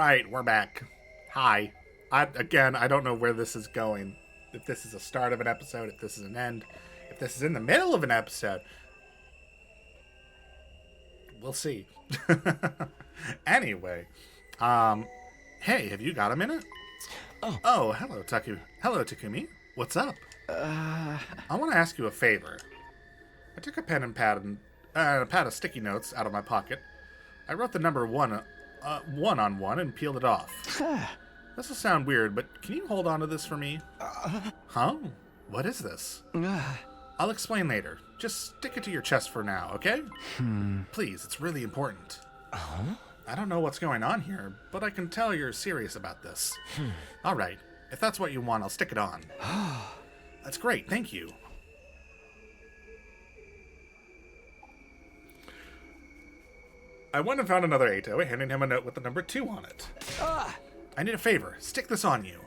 Alright, we're back. Hi. I don't know where this is going. If this is a start of an episode, if this is an end, if this is in the middle of an episode. We'll see. Anyway. Hey, have you got a minute? Oh, hello, Hello, Takumi. What's up? I want to ask you a favor. I took a pen and pad a pad of sticky notes out of my pocket. I wrote the number one on one and peeled it off. This will sound weird, but can you hold on to this for me? Huh? What is this? I'll explain later. Just stick it to your chest for now, okay? Please, it's really important. I don't know what's going on here, but I can tell you're serious about this. All right. If that's what you want, I'll stick it on. That's great. Thank you. I went and found another Eito, handing him a note with the number 2 on it. I need a favor. Stick this on you.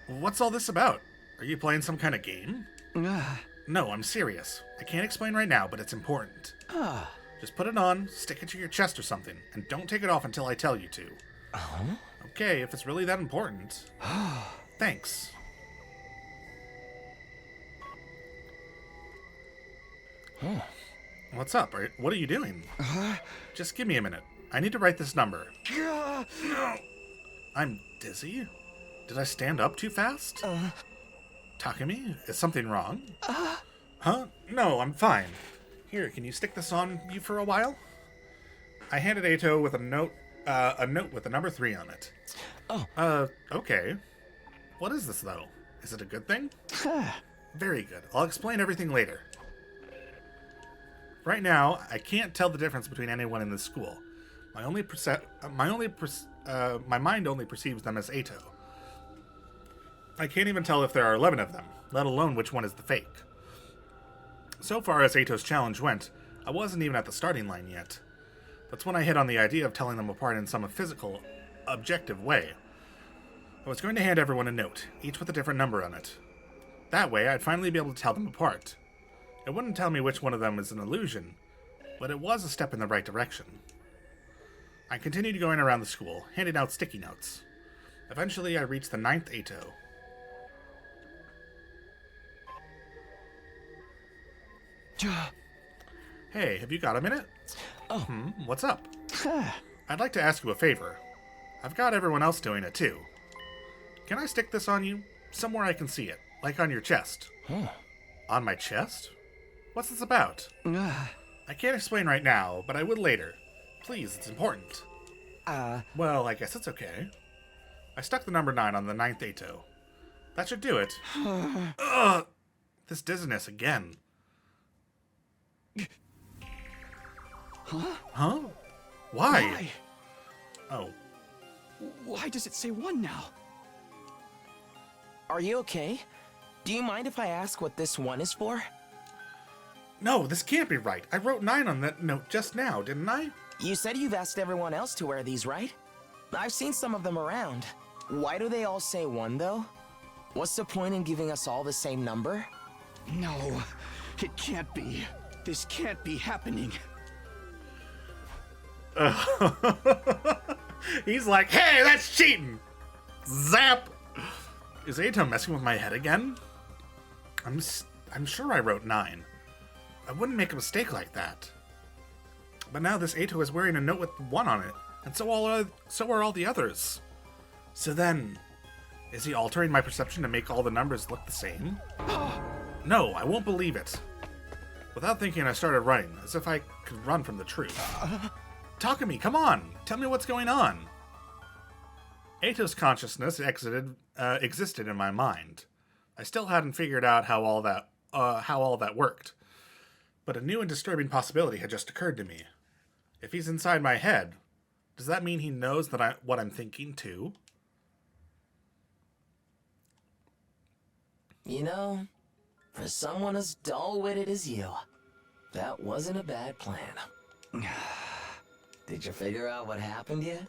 What's all this about? Are you playing some kind of game? No, I'm serious. I can't explain right now, but it's important. Just put it on, stick it to your chest or something, and don't take it off until I tell you to. Okay, if it's really that important. Thanks. What's up? What are you doing? Just give me a minute. I need to write this number. No. I'm dizzy. Did I stand up too fast? Takumi, is something wrong? Huh? No, I'm fine. Here, can you stick this on you for a while? I handed Eito with a note with the number 3 on it. Okay. What is this, though? Is it a good thing? Very good. I'll explain everything later. Right now, I can't tell the difference between anyone in this school. My mind only perceives them as Eito. I can't even tell if there are 11 of them, let alone which one is the fake. So far as Eito's challenge went, I wasn't even at the starting line yet. That's when I hit on the idea of telling them apart in some physical, objective way. I was going to hand everyone a note, each with a different number on it. That way, I'd finally be able to tell them apart. It wouldn't tell me which one of them is an illusion, but it was a step in the right direction. I continued going around the school, handing out sticky notes. Eventually, I reached the 9th Eito. Hey, have you got a minute? What's up? I'd like to ask you a favor. I've got everyone else doing it too. Can I stick this on you? Somewhere I can see it, like on your chest. On my chest? What's this about? I can't explain right now, but I will later. Please, it's important. Well, I guess it's okay. I stuck the number 9 on the 9th Eito. That should do it. Ugh! This dizziness again. Huh? Why? Oh. Why does it say 1 now? Are you okay? Do you mind if I ask what this 1 is for? No, this can't be right. I wrote 9 on that note just now, didn't I? You said you've asked everyone else to wear these, right? I've seen some of them around. Why do they all say 1, though? What's the point in giving us all the same number? No, it can't be. This can't be happening. He's like, hey, that's cheating! Zap! Is Eito messing with my head again? I'm sure I wrote 9. I wouldn't make a mistake like that. But now this Eito is wearing a note with 1 on it, and so are all the others. So then, is he altering my perception to make all the numbers look the same? No, I won't believe it. Without thinking, I started running, as if I could run from the truth. Takumi, come on! Tell me what's going on! Eito's consciousness existed in my mind. I still hadn't figured out how all that worked. But a new and disturbing possibility had just occurred to me. If he's inside my head, does that mean he knows what I'm thinking too? You know, for someone as dull-witted as you, that wasn't a bad plan. Did you figure out what happened yet?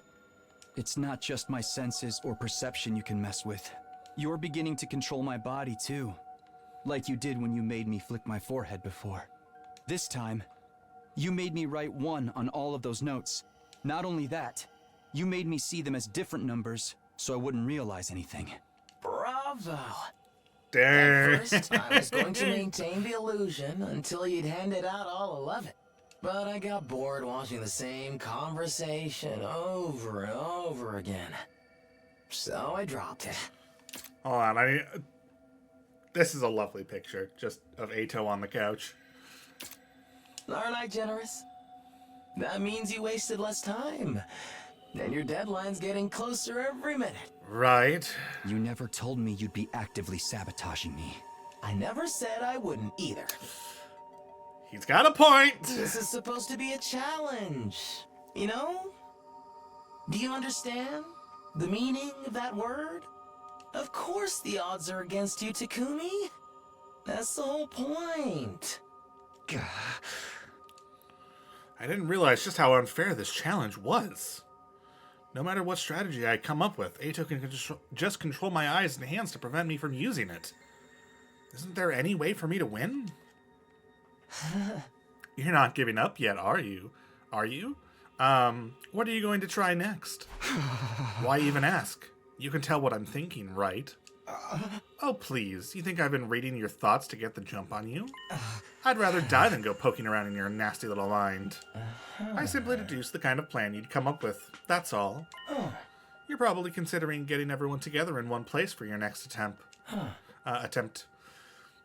It's not just my senses or perception you can mess with. You're beginning to control my body too. Like you did when you made me flick my forehead before. This time, you made me write 1 on all of those notes. Not only that, You made me see them as different numbers, so I wouldn't realize anything. Bravo! Dang. At first, I was going to maintain the illusion until you'd handed out all 11. But I got bored watching the same conversation over and over again. So I dropped it. Hold on, this is a lovely picture, just of Eito on the couch. Aren't I generous? That means you wasted less time. And your deadline's getting closer every minute. Right. You never told me you'd be actively sabotaging me. I never said I wouldn't either. He's got a point. This is supposed to be a challenge, you know? Do you understand the meaning of that word? Of course the odds are against you, Takumi. That's the whole point. I didn't realize just how unfair this challenge was. No matter what strategy I come up with, Eito can just control my eyes and hands to prevent me from using it. Isn't there any way for me to win? You're not giving up yet, are you? Are you? What are you going to try next? Why even ask? You can tell what I'm thinking, right? Oh, please. You think I've been reading your thoughts to get the jump on you? I'd rather die than go poking around in your nasty little mind. I simply deduced the kind of plan you'd come up with. That's all. You're probably considering getting everyone together in one place for your next attempt.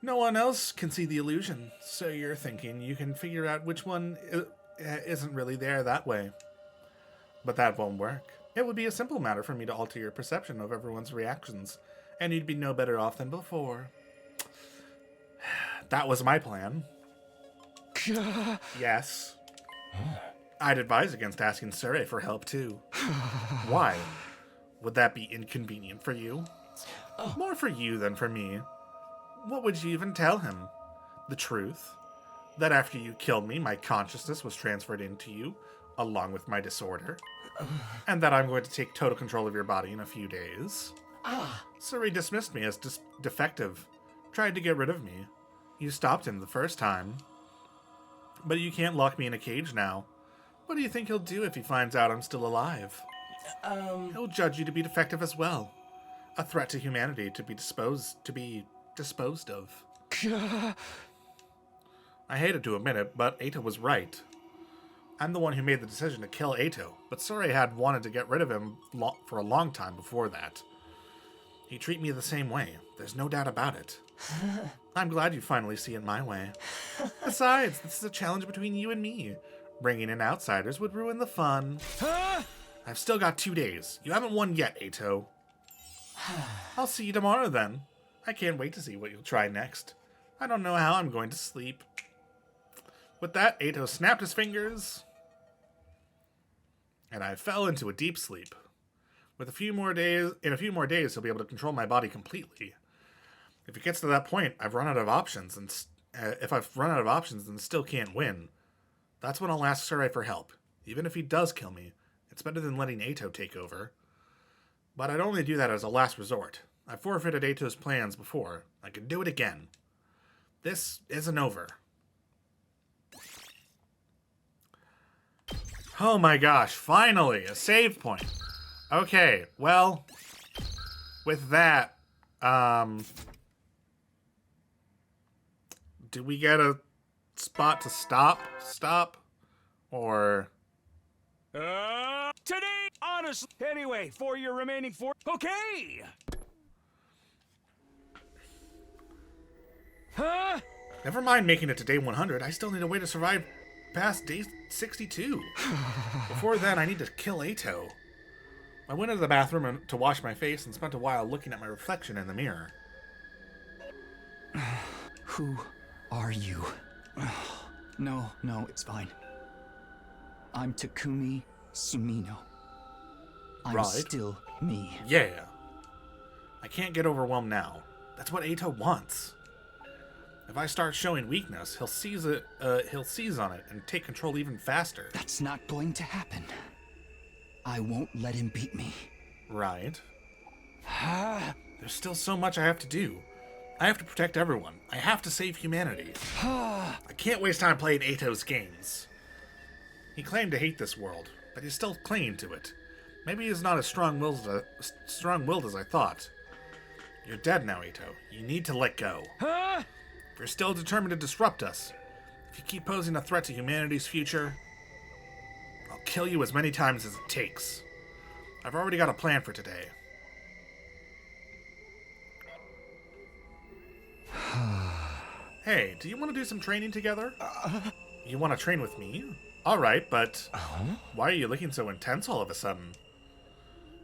No one else can see the illusion, so you're thinking you can figure out which one isn't really there that way. But that won't work. It would be a simple matter for me to alter your perception of everyone's reactions, and you'd be no better off than before. That was my plan. Yes. I'd advise against asking Sure for help, too. Why? Would that be inconvenient for you? More for you than for me. What would you even tell him? The truth? That after you killed me, my consciousness was transferred into you, along with my disorder? And that I'm going to take total control of your body in a few days? Suri dismissed me as defective, tried to get rid of me. You stopped him the first time. But you can't lock me in a cage now. What do you think he'll do if he finds out I'm still alive? He'll judge you to be defective as well. A threat to humanity to be disposed of. I hated to admit it, but Eito was right. I'm the one who made the decision to kill Eito, but Suri had wanted to get rid of him for a long time before that. He'd treat me the same way. There's no doubt about it. I'm glad you finally see it my way. Besides, this is a challenge between you and me. Bringing in outsiders would ruin the fun. I've still got 2 days. You haven't won yet, Eito. I'll see you tomorrow then. I can't wait to see what you'll try next. I don't know how I'm going to sleep. With that, Eito snapped his fingers, and I fell into a deep sleep. In a few more days, he'll be able to control my body completely. If it gets to that point, I've run out of options, and if I've run out of options and still can't win, that's when I'll ask Sure for help. Even if he does kill me, it's better than letting Eito take over. But I'd only do that as a last resort. I forfeited Eito's plans before. I could do it again. This isn't over. Oh my gosh, finally, a save point. Okay, well, with that, do we get a spot to stop, or? Today, honestly, anyway, for your remaining 4, okay! Huh? Never mind making it to day 100, I still need a way to survive past day 62. Before then, I need to kill Eito. I went into the bathroom to wash my face and spent a while looking at my reflection in the mirror. Who are you? No, it's fine. I'm Takumi Sumino. I'm Right. still me. Yeah. I can't get overwhelmed now. That's what Eito wants. If I start showing weakness, he'll seize on it and take control even faster. That's not going to happen. I won't let him beat me. Right. There's still so much I have to do. I have to protect everyone. I have to save humanity. I can't waste time playing Eito's games. He claimed to hate this world, but he's still clinging to it. Maybe he's not as strong-willed as I thought. You're dead now, Eito. You need to let go. Huh? If you're still determined to disrupt us, if you keep posing a threat to humanity's future, I'll kill you as many times as it takes. I've already got a plan for today. Hey, do you want to do some training together? You want to train with me? Alright, but why are you looking so intense all of a sudden?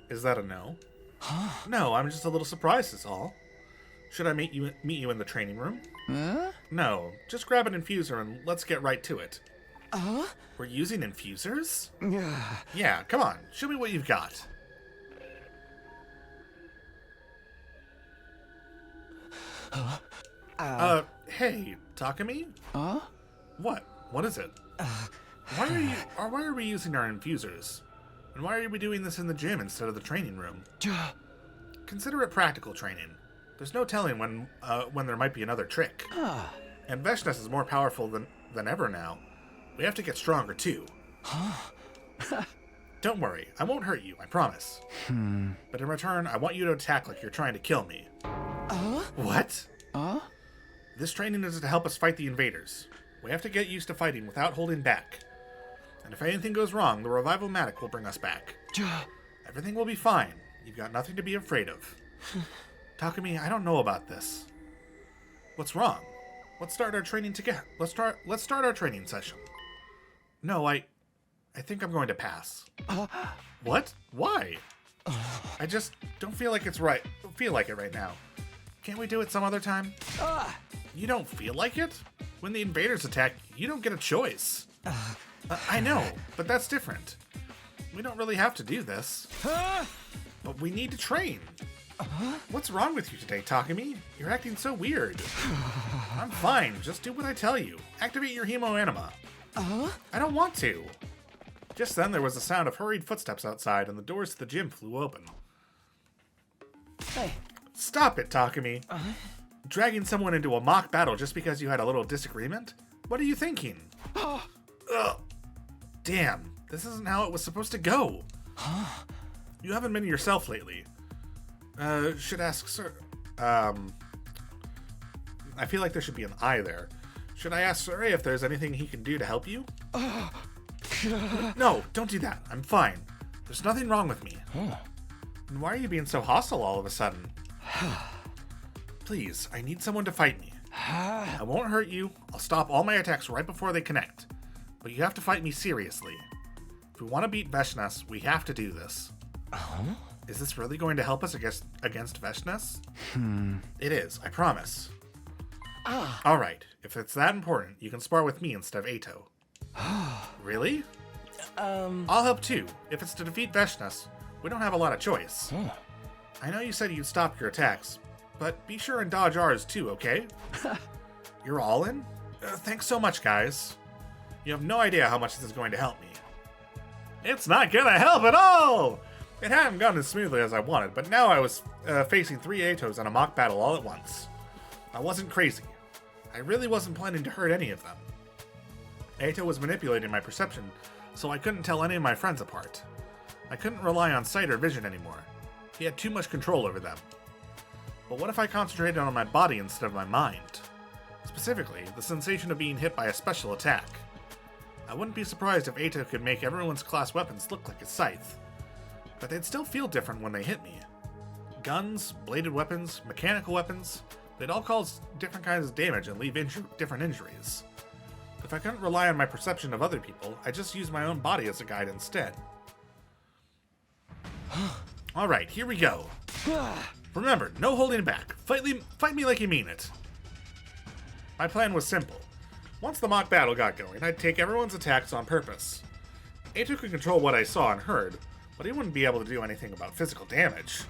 Is that a no? No, I'm just a little surprised is all. Should I meet you in the training room? No, just grab an infuser and let's get right to it. We're using infusers? Yeah, come on, show me what you've got. Hey, Takumi? What? What is it? Why are we using our infusers? And why are we doing this in the gym instead of the training room? Consider it practical training. There's no telling when there might be another trick. And Veshness is more powerful than ever now. We have to get stronger too. Don't worry, I won't hurt you, I promise. But in return, I want you to attack like you're trying to kill me. What? This training is to help us fight the invaders. We have to get used to fighting without holding back. And if anything goes wrong, the Revival-Matic will bring us back. Everything will be fine. You've got nothing to be afraid of. Takumi, I don't know about this. What's wrong? Let's start our training together. Let's start our training session. No, I think I'm going to pass. What? Why? I just don't feel like it's right. Don't feel like it right now. Can't we do it some other time? You don't feel like it? When the invaders attack, you don't get a choice. I know, but that's different. We don't really have to do this. But we need to train. What's wrong with you today, Takumi? You're acting so weird. I'm fine, just do what I tell you. Activate your hemo anima. I don't want to. Just then there was a sound of hurried footsteps outside and the doors to the gym flew open. Hey. Stop it, Takumi. Dragging someone into a mock battle just because you had a little disagreement? What are you thinking? Ugh. Damn, this isn't how it was supposed to go. You haven't been yourself lately. Should ask Sir. I feel like there should be an I there. Should I ask Sir if there's anything he can do to help you? No, don't do that. I'm fine. There's nothing wrong with me. And why are you being so hostile all of a sudden? Please, I need someone to fight me. I won't hurt you. I'll stop all my attacks right before they connect. But you have to fight me seriously. If we want to beat Veshness, we have to do this. Is this really going to help us against Veshness? It is, I promise. Alright, if it's that important, you can spar with me instead of Eito. Really? I'll help too. If it's to defeat Veshness, we don't have a lot of choice. I know you said you'd stop your attacks, but be sure and dodge ours too, okay? You're all in? Thanks so much, guys. You have no idea how much this is going to help me. It's not gonna help at all! It hadn't gone as smoothly as I wanted, but now I was facing 3 Eitos in a mock battle all at once. I wasn't crazy. I really wasn't planning to hurt any of them. Eito was manipulating my perception, so I couldn't tell any of my friends apart. I couldn't rely on sight or vision anymore. He had too much control over them. But what if I concentrated on my body instead of my mind? Specifically, the sensation of being hit by a special attack. I wouldn't be surprised if Eito could make everyone's class weapons look like a scythe. But they'd still feel different when they hit me. Guns, bladed weapons, mechanical weapons, they'd all cause different kinds of damage and leave different injuries. If I couldn't rely on my perception of other people, I'd just use my own body as a guide instead. Alright, here we go. Remember, no holding back. Fight me like you mean it. My plan was simple. Once the mock battle got going, I'd take everyone's attacks on purpose. Eito could control what I saw and heard, but he wouldn't be able to do anything about physical damage.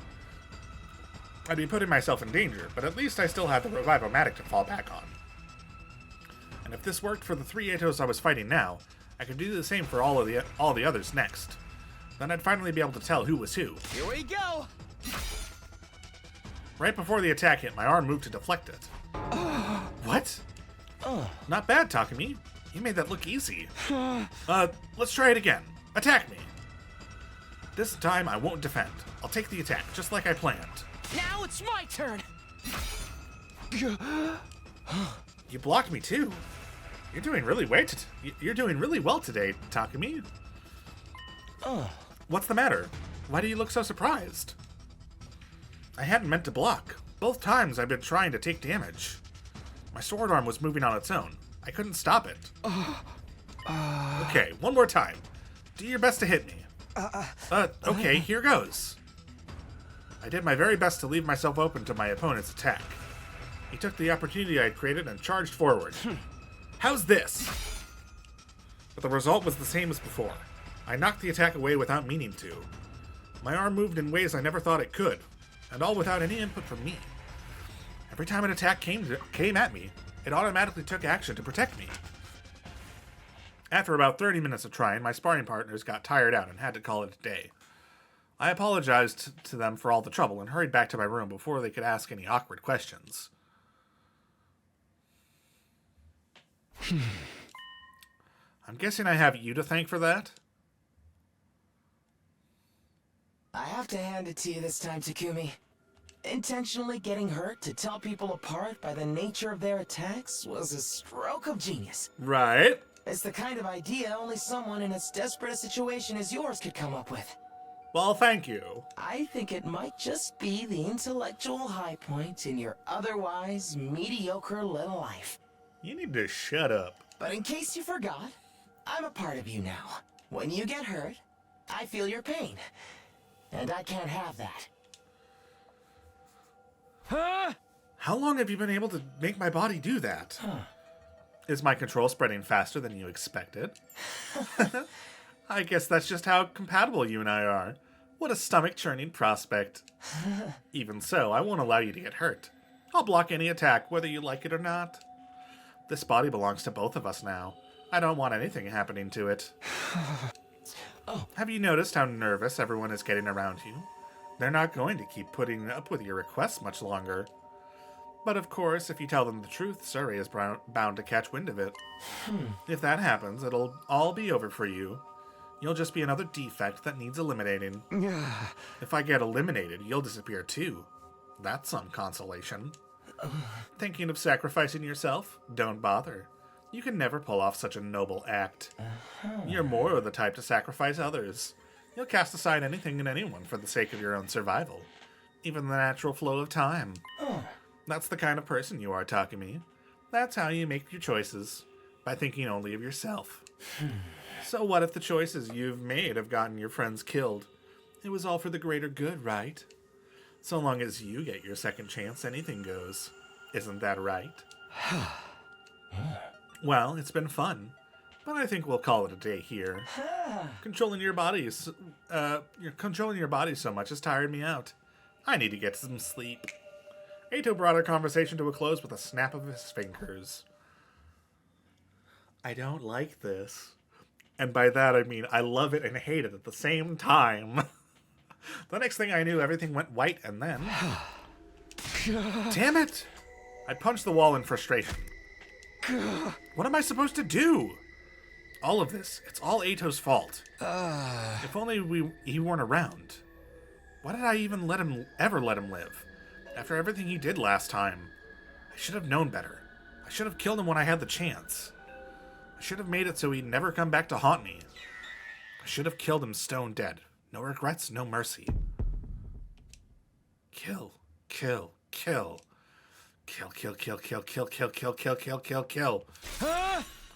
I'd be putting myself in danger, but at least I still had the Revival-Matic to fall back on. And if this worked for the 3 Eitos I was fighting now, I could do the same for all the others next. Then I'd finally be able to tell who was who. Here we go! Right before the attack hit, my arm moved to deflect it. What? Not bad, Takumi. You made that look easy. Let's try it again. Attack me. This time I won't defend. I'll take the attack, just like I planned. Now it's my turn! You blocked me too. You're doing really well today, Takumi. What's the matter? Why do you look so surprised? I hadn't meant to block. Both times I've been trying to take damage. My sword arm was moving on its own. I couldn't stop it. Okay, one more time. Do your best to hit me. Okay, here goes. I did my very best to leave myself open to my opponent's attack. He took the opportunity I created and charged forward. How's this? But the result was the same as before. I knocked the attack away without meaning to. My arm moved in ways I never thought it could, and all without any input from me. Every time an attack came at me, it automatically took action to protect me. After about 30 minutes of trying, my sparring partners got tired out and had to call it a day. I apologized to them for all the trouble and hurried back to my room before they could ask any awkward questions. I'm guessing I have you to thank for that? I have to hand it to you this time, Takumi. Intentionally getting hurt to tell people apart by the nature of their attacks was a stroke of genius. Right. It's the kind of idea only someone in as desperate a situation as yours could come up with. Well, thank you. I think it might just be the intellectual high point in your otherwise mediocre little life. You need to shut up. But in case you forgot, I'm a part of you now. When you get hurt, I feel your pain. And I can't have that. Huh? How long have you been able to make my body do that? Is my control spreading faster than you expected? I guess that's just how compatible you and I are. What a stomach-churning prospect. Even so, I won't allow you to get hurt. I'll block any attack, whether you like it or not. This body belongs to both of us now. I don't want anything happening to it. Have you noticed how nervous everyone is getting around you? They're not going to keep putting up with your requests much longer. But of course, if you tell them the truth, Surrey is bound to catch wind of it. If that happens, it'll all be over for you. You'll just be another defect that needs eliminating. If I get eliminated, you'll disappear too. That's some consolation. Thinking of sacrificing yourself? Don't bother. You can never pull off such a noble act. You're more of the type to sacrifice others. You'll cast aside anything and anyone for the sake of your own survival. Even the natural flow of time. That's the kind of person you are, Takumi. That's how you make your choices. By thinking only of yourself. So what if the choices you've made have gotten your friends killed? It was all for the greater good, right? So long as you get your second chance, anything goes. Isn't that right? Well, it's been fun. But I think we'll call it a day here. Controlling your body so much has tired me out. I need to get some sleep. Eito brought our conversation to a close with a snap of his fingers. I don't like this. And by that I mean I love it and hate it at the same time. The next thing I knew, everything went white and then... Damn it! I punched the wall in frustration. What am I supposed to do? All of this, it's all Eito's fault. If only he weren't around. Why did I even ever let him live? After everything he did last time. I should have known better. I should have killed him when I had the chance. I should have made it so he'd never come back to haunt me. I should have killed him stone dead. No regrets, no mercy. Kill, kill, kill. Kill, kill, kill, kill, kill, kill, kill, kill, kill, kill, kill.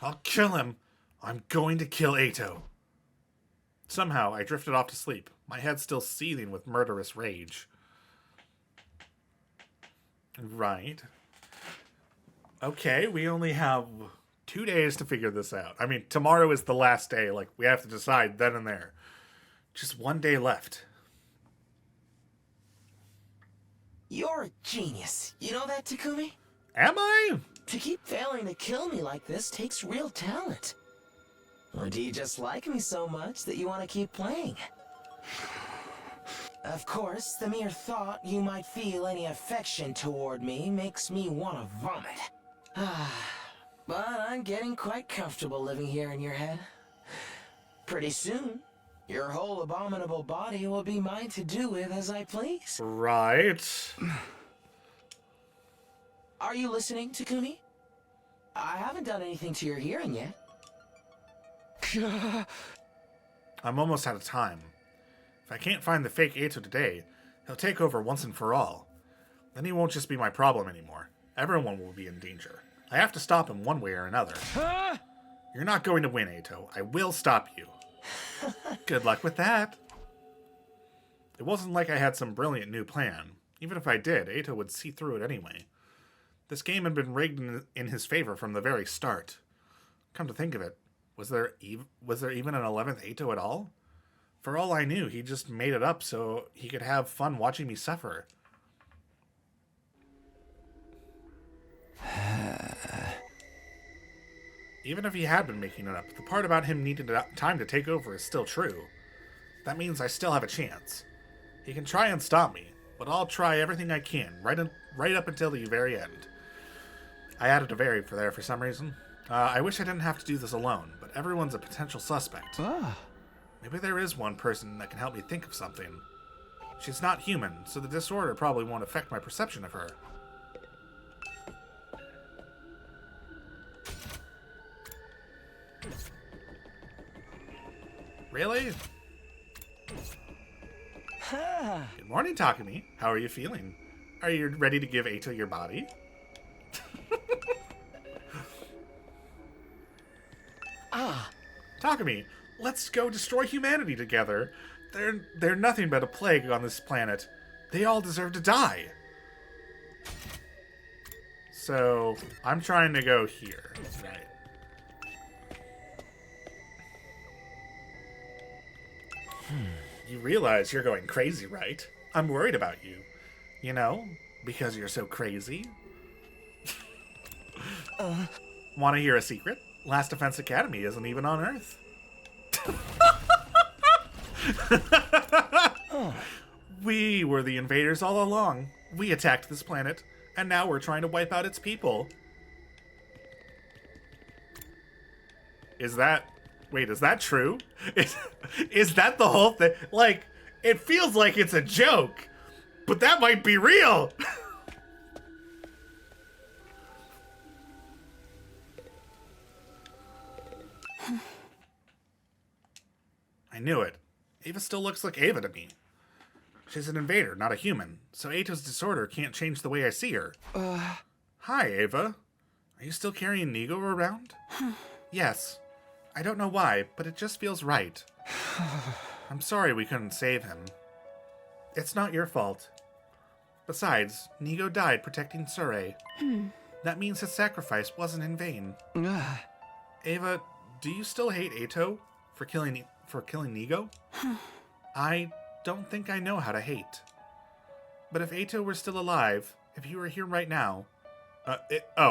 I'll kill him. I'm going to kill Eito. Somehow, I drifted off to sleep, my head still seething with murderous rage. Right. Okay, we only have 2 days to figure this out. I mean, tomorrow is the last day. Like, we have to decide then and there. Just 1 day left. You're a genius. You know that, Takumi? Am I? To keep failing to kill me like this takes real talent. Or do you just like me so much that you want to keep playing? Of course, the mere thought you might feel any affection toward me makes me want to vomit. But I'm getting quite comfortable living here in your head. Pretty soon, Your whole abominable body will be mine to do with as I please. Right. Are you listening, Takumi? I haven't done anything to your hearing yet. I'm almost out of time. If I can't find the fake Eito today, he'll take over once and for all. Then he won't just be my problem anymore. Everyone will be in danger. I have to stop him one way or another. Huh? You're not going to win, Eito. I will stop you. Good luck with that. It wasn't like I had some brilliant new plan. Even if I did, Eito would see through it anyway. This game had been rigged in his favor from the very start. Come to think of it, was there even an 11th Eito at all? For all I knew, he just made it up so he could have fun watching me suffer. Even if he had been making it up, the part about him needing time to take over is still true. That means I still have a chance. He can try and stop me, but I'll try everything I can, right up until the very end. I added a very for there for some reason. I wish I didn't have to do this alone, but everyone's a potential suspect. Maybe there is one person that can help me think of something. She's not human, so the disorder probably won't affect my perception of her. Really? Good morning, Takumi. How are you feeling? Are you ready to give Eito your body? Takumi, let's go destroy humanity together. They're nothing but a plague on this planet. They all deserve to die. So, I'm trying to go here. Right. You realize you're going crazy, right? I'm worried about you. You know, because you're so crazy. Want to hear a secret? Last Defense Academy isn't even on Earth. We were the invaders all along. We attacked this planet, and now we're trying to wipe out its people. Is that true? Is that the whole thing? Like, it feels like it's a joke, but that might be real. I knew it. Ava still looks like Ava to me. She's an invader, not a human, so Eito's disorder can't change the way I see her. Hi, Ava. Are you still carrying Nigo around? Yes. I don't know why, but it just feels right. I'm sorry we couldn't save him. It's not your fault. Besides, Nigo died protecting Surrey. That means his sacrifice wasn't in vain. Ava, do you still hate Eito for killing Nigo? I don't think I know how to hate. But if Eito were still alive, if he were here right now...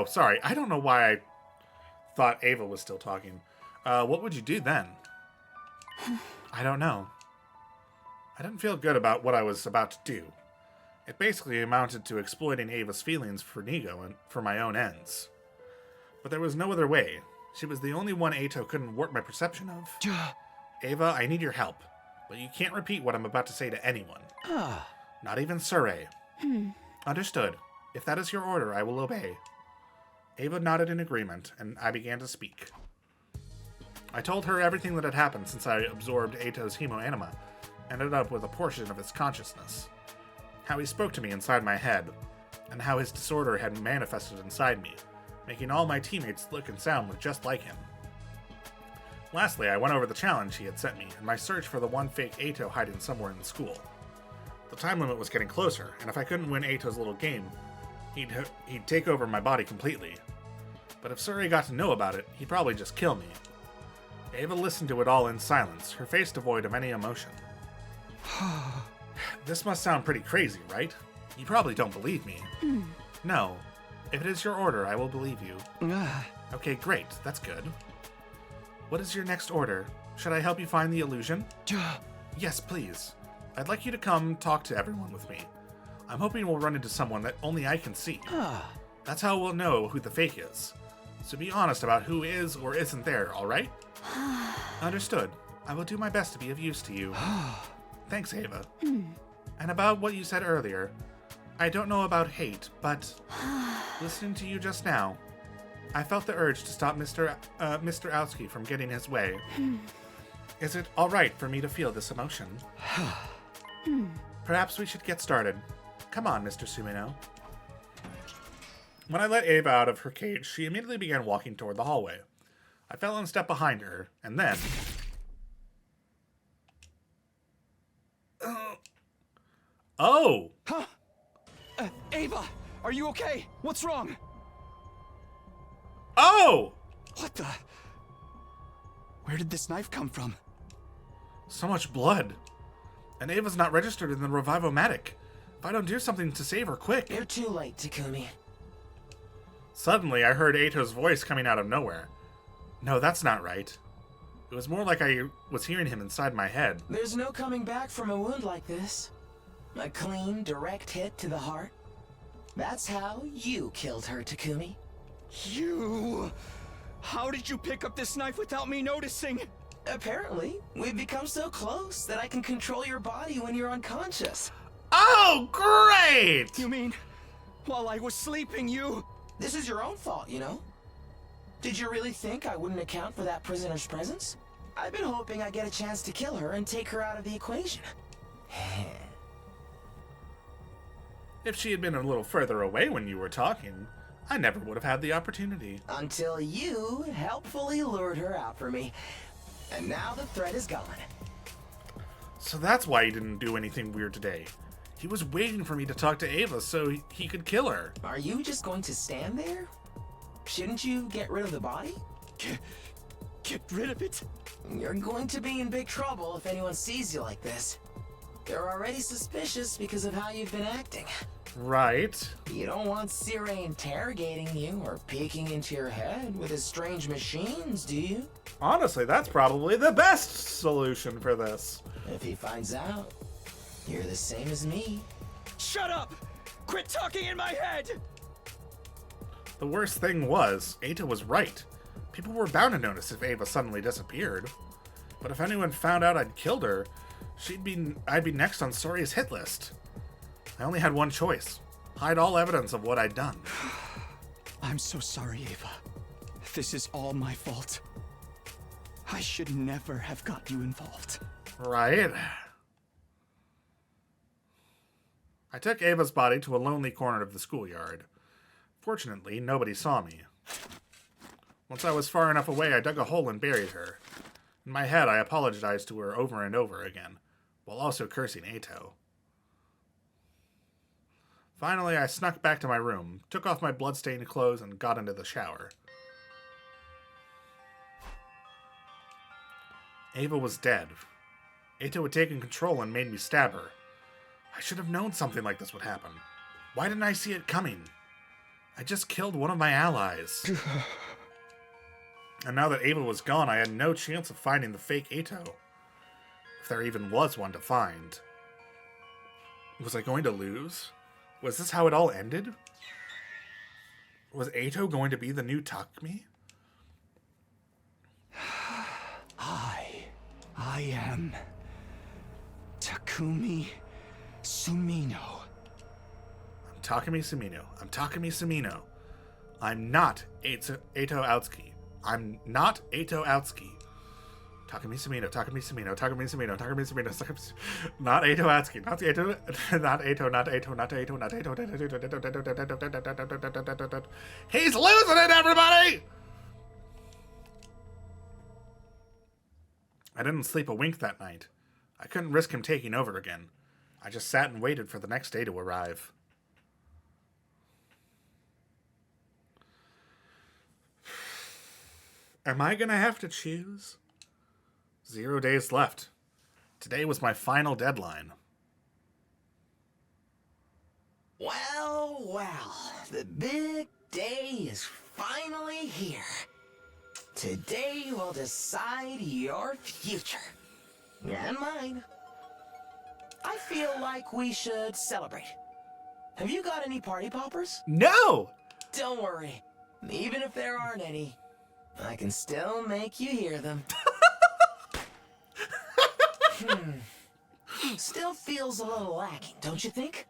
sorry, I don't know why I thought Ava was still talking. What would you do then? I don't know. I didn't feel good about what I was about to do. It basically amounted to exploiting Ava's feelings for Nigo and for my own ends. But there was no other way. She was the only one Eito couldn't warp my perception of. Ava, I need your help. But you can't repeat what I'm about to say to anyone. Not even Surrey. Understood. If that is your order, I will obey. Ava nodded in agreement, and I began to speak. I told her everything that had happened since I absorbed Eito's hemoanima, and ended up with a portion of his consciousness. How he spoke to me inside my head, and how his disorder had manifested inside me, making all my teammates look and sound just like him. Lastly, I went over the challenge he had sent me, and my search for the one fake Eito hiding somewhere in the school. The time limit was getting closer, and if I couldn't win Eito's little game, he'd take over my body completely. But if Surrey got to know about it, he'd probably just kill me. Ava listened to it all in silence, her face devoid of any emotion. This must sound pretty crazy, right? You probably don't believe me. No. If it is your order, I will believe you. Okay, great. That's good. What is your next order? Should I help you find the illusion? Yes, please. I'd like you to come talk to everyone with me. I'm hoping we'll run into someone that only I can see. That's how we'll know who the fake is. So be honest about who is or isn't there, alright? Understood. I will do my best to be of use to you. Thanks, Ava. And about what you said earlier, I don't know about hate, but listening to you just now, I felt the urge to stop Mr. Aoki from getting his way. Is it all right for me to feel this emotion? Perhaps we should get started. Come on, Mr. Sumino. When I let Ava out of her cage, she immediately began walking toward the hallway. I fell in step behind her, and then... Oh! Huh? Ava, are you okay? What's wrong? Oh! What the? Where did this knife come from? So much blood. And Ava's not registered in the Revivomatic. If I don't do something to save her quick... You're too late, Takumi. Suddenly, I heard Eito's voice coming out of nowhere. No, that's not right. It was more like I was hearing him inside my head. There's no coming back from a wound like this. A clean, direct hit to the heart. That's how you killed her, Takumi. You... How did you pick up this knife without me noticing? Apparently, we've become so close that I can control your body when you're unconscious. Oh, great! You mean, while I was sleeping, you... This is your own fault, you know? Did you really think I wouldn't account for that prisoner's presence? I've been hoping I'd get a chance to kill her and take her out of the equation. If she had been a little further away when you were talking, I never would have had the opportunity. Until you helpfully lured her out for me. And now the threat is gone. So that's why he didn't do anything weird today. He was waiting for me to talk to Ava so he could kill her. Are you just going to stand there? Shouldn't you get rid of the body? Get rid of it? You're going to be in big trouble if anyone sees you like this. They're already suspicious because of how you've been acting. Right. You don't want Sire interrogating you or peeking into your head with his strange machines, do you? Honestly, that's probably the best solution for this. If he finds out, you're the same as me. Shut up! Quit talking in my head! The worst thing was, Eito was right. People were bound to notice if Ava suddenly disappeared. But if anyone found out I'd killed her, I'd be next on Soria's hit list. I only had one choice. Hide all evidence of what I'd done. I'm so sorry, Ava. This is all my fault. I should never have got you involved. Right. I took Ava's body to a lonely corner of the schoolyard. Fortunately, nobody saw me. Once I was far enough away, I dug a hole and buried her. In my head, I apologized to her over and over again, while also cursing Eito. Finally, I snuck back to my room, took off my blood-stained clothes, and got into the shower. Ava was dead. Eito had taken control and made me stab her. I should have known something like this would happen. Why didn't I see it coming? I just killed one of my allies. And now that Ava was gone, I had no chance of finding the fake Eito. If there even was one to find. Was I going to lose? Was this how it all ended? Was Eito going to be the new Takumi? I am Takumi Sumino. I'm Takumi Sumino. I'm Takumi Sumino. I'm not Eito Aoki. I'm not Eito Aoki. Takumi Sumino, Takumi Sumino, Takumi Sumino, Takumi Sumino, not Eito Aoki, not Eito, not Eito, not Eito, not Eito, not Eito. He's losing it, everybody! I didn't sleep a wink that night. I couldn't risk him taking over again. I just sat and waited for the next day to arrive. Am I gonna have to choose? 0 days left. Today was my final deadline. Well, well, the big day is finally here. Today will decide your future. And mine. I feel like we should celebrate. Have you got any party poppers? No! Don't worry. Even if there aren't any, I can still make you hear them. Still feels a little lacking, don't you think?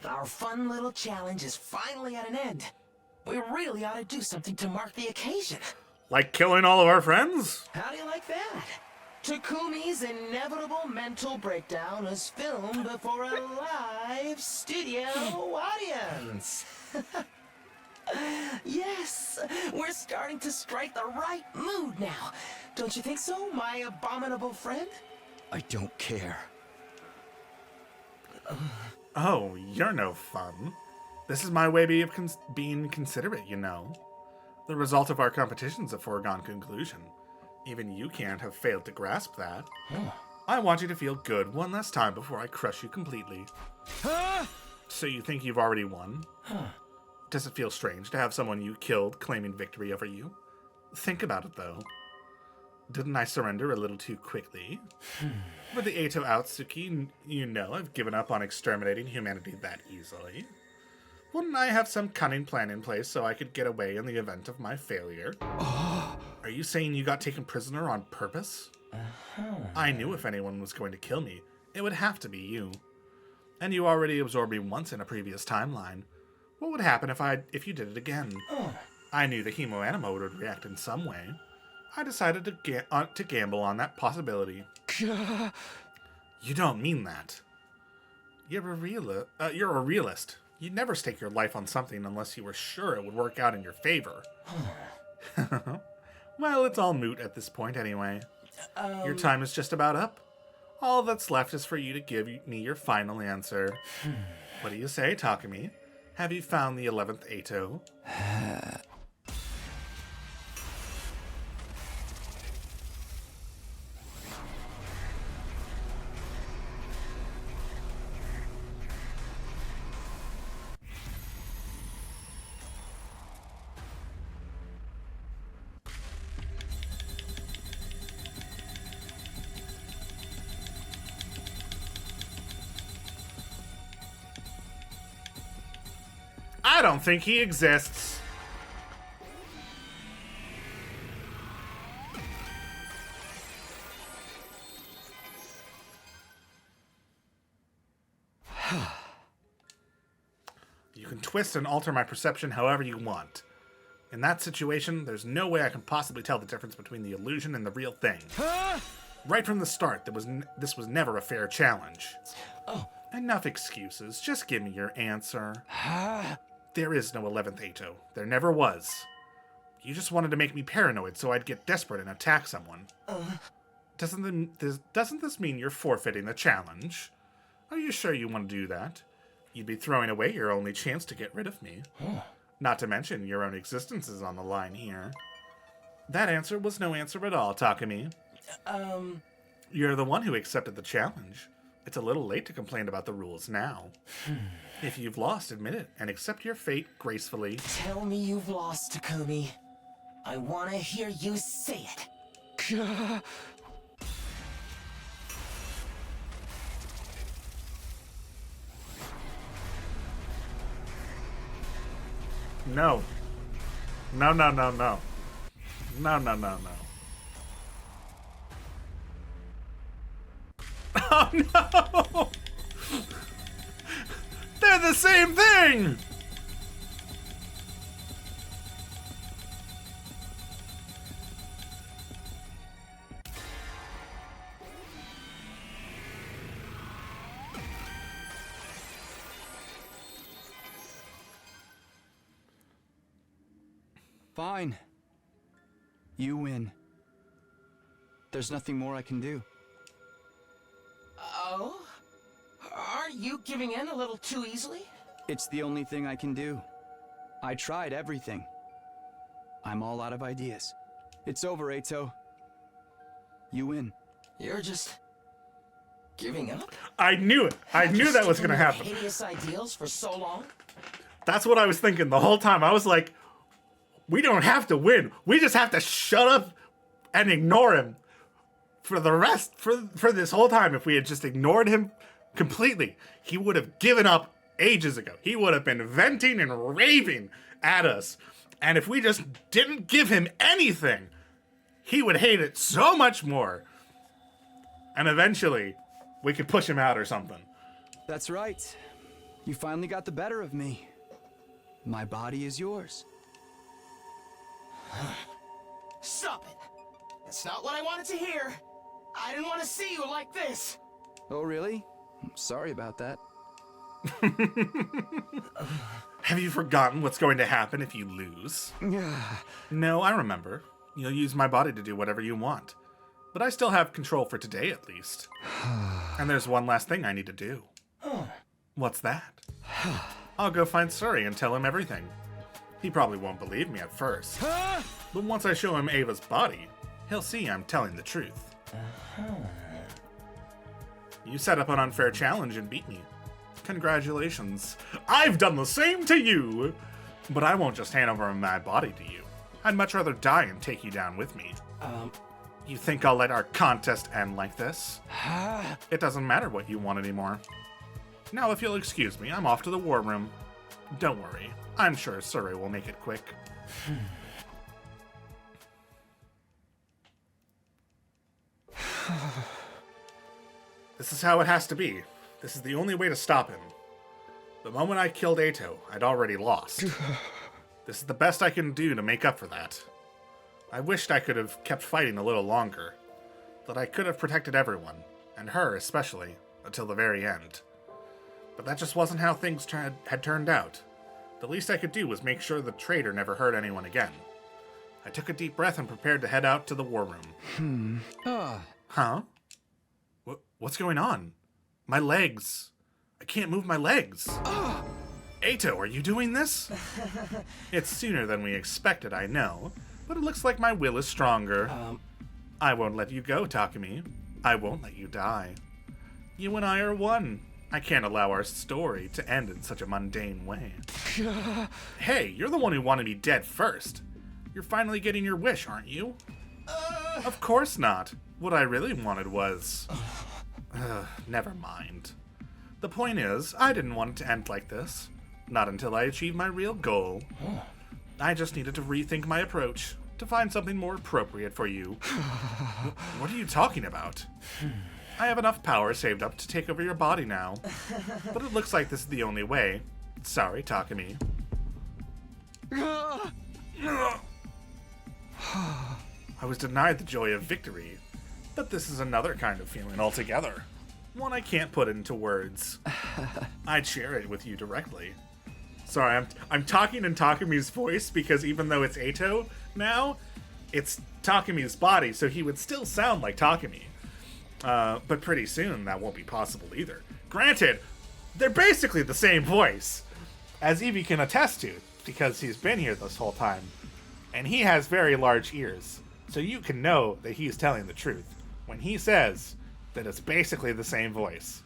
Our fun little challenge is finally at an end. We really ought to do something to mark the occasion. Like killing all of our friends? How do you like that? Takumi's inevitable mental breakdown is filmed before a live studio audience. Yes, we're starting to strike the right mood now. Don't you think so, my abominable friend? I don't care. Oh, you're no fun. This is my way of being considerate, you know. The result of our competition's a foregone conclusion. Even you can't have failed to grasp that. I want you to feel good one last time before I crush you completely. So you think you've already won? Does it feel strange to have someone you killed claiming victory over you? Think about it, though. Didn't I surrender a little too quickly? With the Eito Outsuki, you know I've given up on exterminating humanity that easily. Wouldn't I have some cunning plan in place so I could get away in the event of my failure? Are you saying you got taken prisoner on purpose? I knew if anyone was going to kill me, it would have to be you. And you already absorbed me once in a previous timeline. What would happen if you did it again? I knew the Hemoanima would react in some way. I decided to gamble on that possibility. You don't mean that. You're a realist. You'd never stake your life on something unless you were sure it would work out in your favor. Well, it's all moot at this point anyway. Your time is just about up. All that's left is for you to give me your final answer. What do you say, Takumi? Have you found the 11th Eito? I don't think he exists. You can twist and alter my perception however you want. In that situation, there's no way I can possibly tell the difference between the illusion and the real thing. Right from the start, this was never a fair challenge. Enough excuses. Just give me your answer. There is no 11th Eito. There never was. You just wanted to make me paranoid so I'd get desperate and attack someone. Doesn't this mean you're forfeiting the challenge? Are you sure you want to do that? You'd be throwing away your only chance to get rid of me. Not to mention your own existence is on the line here. That answer was no answer at all, Takumi. You're the one who accepted the challenge. It's a little late to complain about the rules now. If you've lost, admit it, and accept your fate gracefully. Tell me you've lost, Takumi. I want to hear you say it. No. No, no, no, no. No, no, no, no. Oh, no! They're the same thing! Fine. You win. There's nothing more I can do. Oh? Aren't you giving in a little too easily? It's the only thing I can do. I tried everything. I'm all out of ideas. It's over, Eito. You win. You're just giving up? I knew it. I knew that was going to happen. Hideous ideals for so long? That's what I was thinking the whole time. I was like, we don't have to win. We just have to shut up and ignore him for the rest, for this whole time. If we had just ignored him completely, he would have given up ages ago. He would have been venting and raving at us. And if we just didn't give him anything, he would hate it so much more. And eventually, we could push him out or something. That's right. You finally got the better of me. My body is yours. Stop it! That's not what I wanted to hear. I didn't want to see you like this. Oh, really? Sorry about that. Have you forgotten what's going to happen if you lose? No, I remember. You'll use my body to do whatever you want. But I still have control for today, at least. And there's one last thing I need to do. What's that? I'll go find Suri and tell him everything. He probably won't believe me at first. But once I show him Ava's body, he'll see I'm telling the truth. You set up an unfair challenge and beat me. Congratulations. I've done the same to you! But I won't just hand over my body to you. I'd much rather die and take you down with me. You think I'll let our contest end like this? It doesn't matter what you want anymore. Now, if you'll excuse me, I'm off to the war room. Don't worry. I'm sure Suri will make it quick. This is how it has to be. This is the only way to stop him. The moment I killed Eito, I'd already lost. This is the best I can do to make up for that. I wished I could have kept fighting a little longer. That I could have protected everyone, and her especially, until the very end. But that just wasn't how things had turned out. The least I could do was make sure the traitor never hurt anyone again. I took a deep breath and prepared to head out to the war room. Huh? What's going on? My legs. I can't move my legs. Eito, are you doing this? It's sooner than we expected, I know. But it looks like my will is stronger. I won't let you go, Takumi. I won't let you die. You and I are one. I can't allow our story to end in such a mundane way. Hey, you're the one who wanted me dead first. You're finally getting your wish, aren't you? Of course not. What I really wanted was... never mind. The point is, I didn't want it to end like this. Not until I achieved my real goal. I just needed to rethink my approach, to find something more appropriate for you. What are you talking about? I have enough power saved up to take over your body now. But it looks like this is the only way. Sorry, Takumi. I was denied the joy of victory, but this is another kind of feeling altogether. One I can't put into words. I'd share it with you directly. Sorry, I'm talking in Takumi's voice because even though it's Eito now, it's Takumi's body, so he would still sound like Takumi. But pretty soon that won't be possible either. Granted, they're basically the same voice, as Evie can attest to, because he's been here this whole time. And he has very large ears, so you can know that he's telling the truth when he says that it's basically the same voice.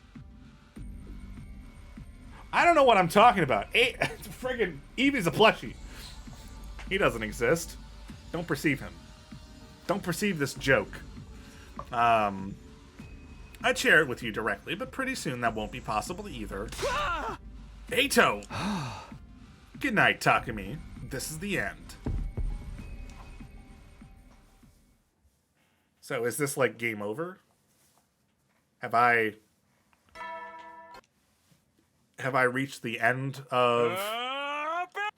I don't know what I'm talking about. Friggin' Evie's a plushie. He doesn't exist. Don't perceive him. Don't perceive this joke. I'd share it with you directly, but pretty soon that won't be possible either. Eito! Good night, Takumi. This is the end. So is this like game over? Have I reached the end of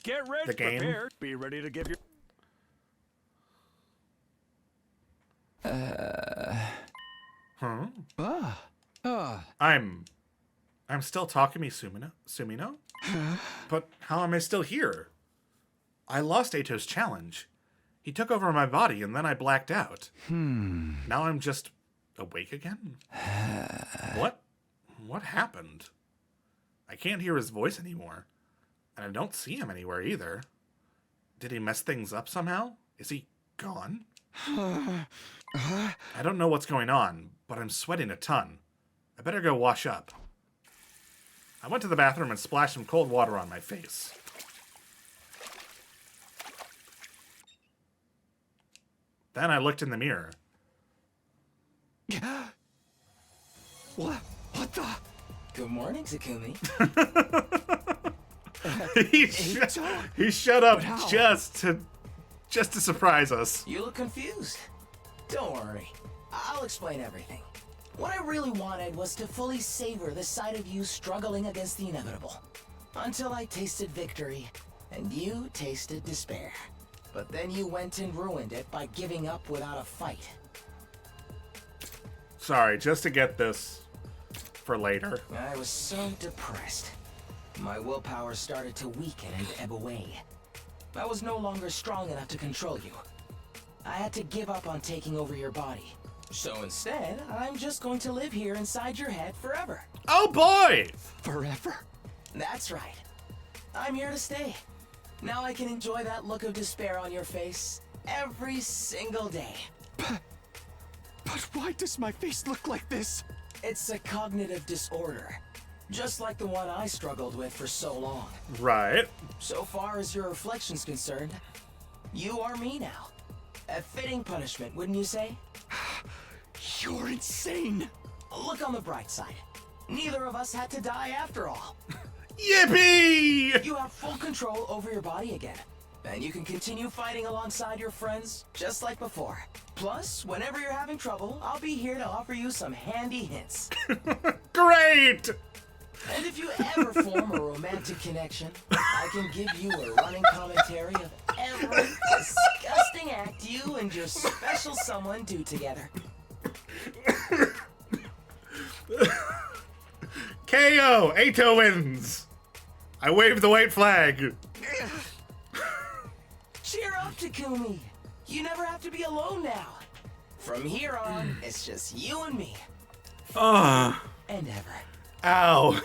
Get ready, the game? Prepare. Be ready to give your... I'm still Takumi Sumino? But how am I still here? I lost Eito's challenge. He took over my body and then I blacked out. Now I'm just awake again? What happened? I can't hear his voice anymore. And I don't see him anywhere either. Did he mess things up somehow? Is he gone? I don't know what's going on, but I'm sweating a ton. I better go wash up. I went to the bathroom and splashed some cold water on my face. Then I looked in the mirror. What the? Good morning, Takumi. he shut up just to surprise us. You look confused. Don't worry. I'll explain everything. What I really wanted was to fully savor the sight of you struggling against the inevitable. Until I tasted victory, and you tasted despair. But then you went and ruined it by giving up without a fight. Sorry, just to get this for later. I was so depressed. My willpower started to weaken and ebb away. I was no longer strong enough to control you. I had to give up on taking over your body. So instead, I'm just going to live here inside your head forever. Oh boy! Forever? That's right. I'm here to stay. Now I can enjoy that look of despair on your face every single day. But why does my face look like this? It's a cognitive disorder, just like the one I struggled with for so long. Right. So far as your reflection's concerned, you are me now. A fitting punishment, wouldn't you say? You're insane! Look on the bright side. Neither of us had to die after all. Yippee! You have full control over your body again. And you can continue fighting alongside your friends, just like before. Plus, whenever you're having trouble, I'll be here to offer you some handy hints. Great! And if you ever form a romantic connection, I can give you a running commentary of every disgusting act you and your special someone do together. KO! Eito wins! I waved the white flag. Cheer up, Takumi. You never have to be alone now. From here on, it's just you and me. And ever. Ow.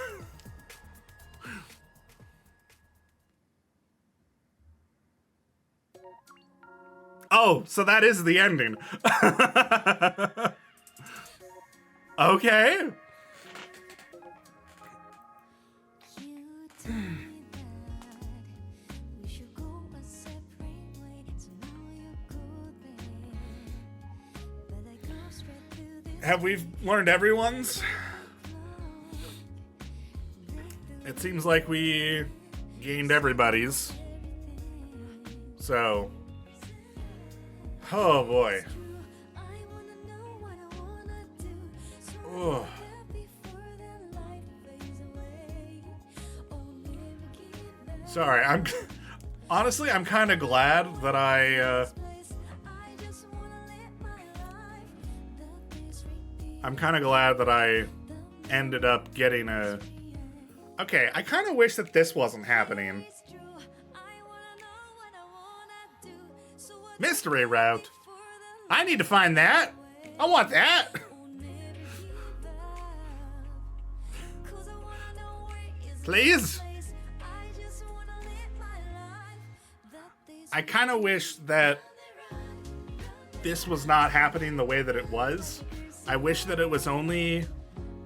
Oh, so that is the ending. Okay. Have we learned everyone's? It seems like we gained everybody's. So. Oh boy. Ugh. Sorry, honestly, I'm kind of glad that I'm kind of glad that I ended up getting a... Okay, I kind of wish that this wasn't happening. Mystery route. I need to find that. I want that. Please? I kind of wish that this was not happening the way that it was. I wish that it was only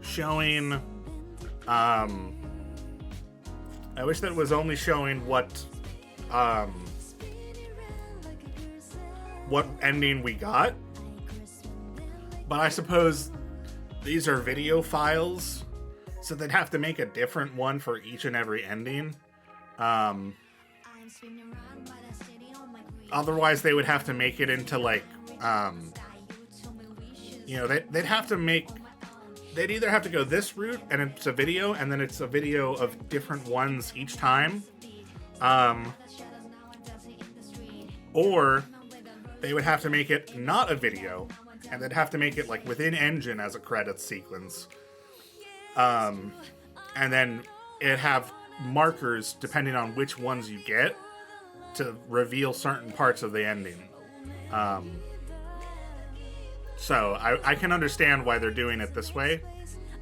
showing, I wish that it was only showing what ending we got. But I suppose these are video files, so they'd have to make a different one for each and every ending. Otherwise, they would have to make it into like, you know, they'd have to make, they'd either have to go this route and it's a video, and then it's a video of different ones each time, or they would have to make it not a video, and they'd have to make it like within engine as a credits sequence, and then it'd have markers depending on which ones you get to reveal certain parts of the ending. So I can understand why they're doing it this way.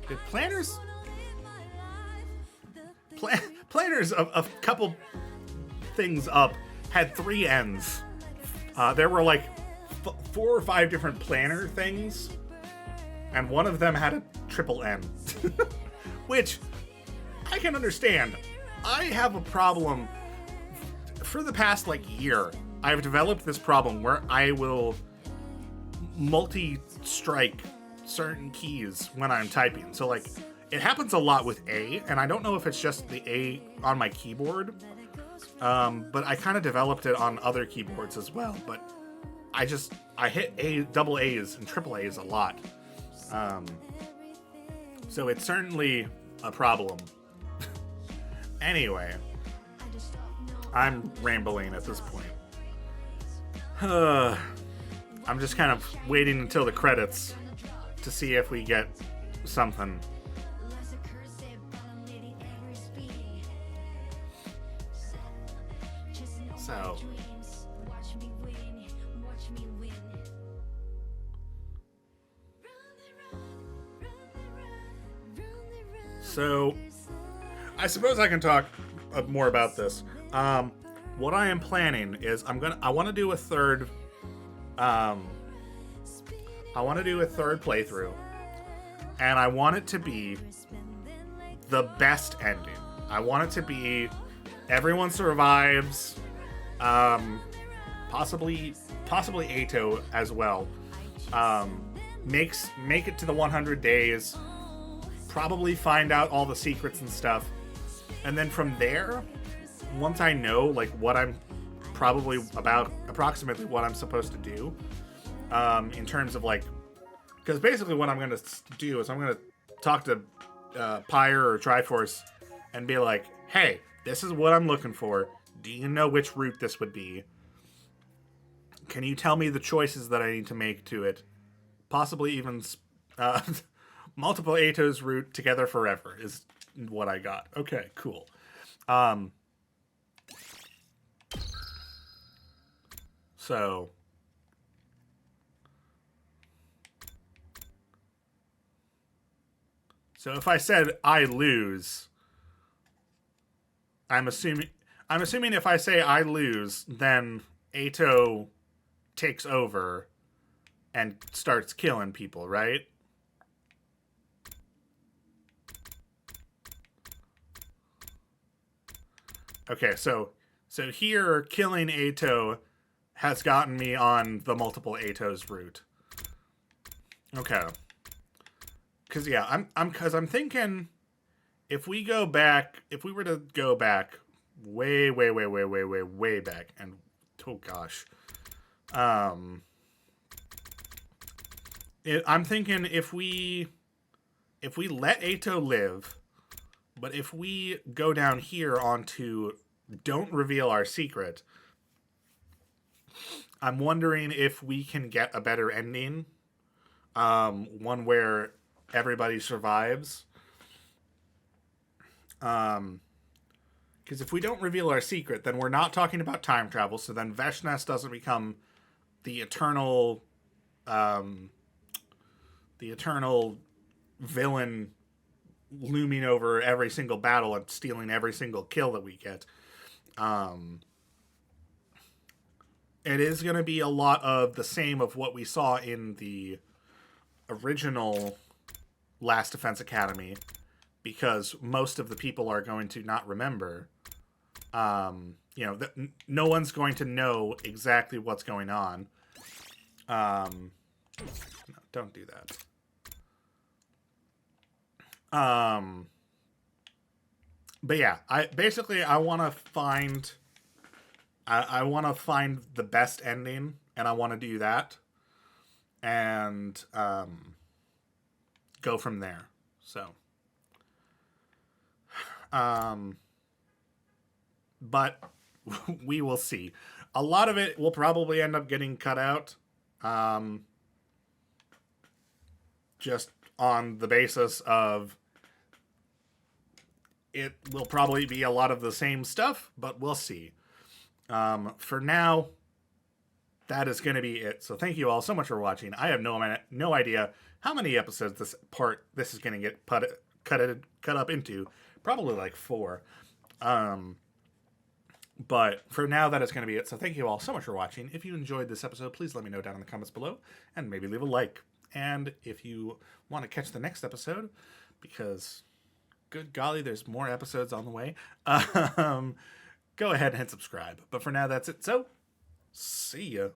Did planners of a couple things up had 3 ends. There were like 4 or 5 different planner things, and one of them had a triple N, which I can understand. I have a problem. For the past like year, I've developed this problem where I will multi-strike certain keys when I'm typing. So like, it happens a lot with A, and I don't know if it's just the A on my keyboard, but I kind of developed it on other keyboards as well. But I hit double A's and triple A's a lot. So it's certainly a problem. Anyway, I'm rambling at this point. I'm just kind of waiting until the credits to see if we get something. So, I suppose I can talk more about this. What I am planning is I want to do a third playthrough, and I want it to be the best ending. I want it to be everyone survives, possibly Eito as well. Make it to the 100 days, probably find out all the secrets and stuff, and then from there, once I know like what I'm probably about approximately what I'm supposed to do, in terms of like, because basically what I'm going to do is I'm going to talk to Pyre or Triforce and be like, hey, this is what I'm looking for. Do you know which route this would be? Can you tell me the choices that I need to make to it? Possibly even multiple Eito's route together forever is what I got. Okay, cool. So if I said I lose, I'm assuming if I say I lose, then Eito takes over and starts killing people, right? Okay, so here killing Eito has gotten me on the multiple Eitos route. Okay. Cause yeah, I'm thinking if we were to go back way back, and oh gosh. I'm thinking if we let Eito live, but if we go down here onto don't reveal our secret, I'm wondering if we can get a better ending. One where everybody survives. Because if we don't reveal our secret, then we're not talking about time travel, so then Veshnes doesn't become the eternal villain looming over every single battle and stealing every single kill that we get. It is going to be a lot of the same of what we saw in the original Last Defense Academy, because most of the people are going to not remember. No one's going to know exactly what's going on. No, don't do that. But yeah, I want to find the best ending, and I want to do that, and go from there. So, but we will see. A lot of it will probably end up getting cut out, just on the basis of it will probably be a lot of the same stuff, but we'll see. For now, that is going to be it. So thank you all so much for watching. I have no idea how many episodes this is going to get cut up into. Probably like 4. But for now, that is going to be it. So thank you all so much for watching. If you enjoyed this episode, please let me know down in the comments below, and maybe leave a like. And if you want to catch the next episode, because good golly, there's more episodes on the way, go ahead and hit subscribe. But for now, that's it. So, see ya.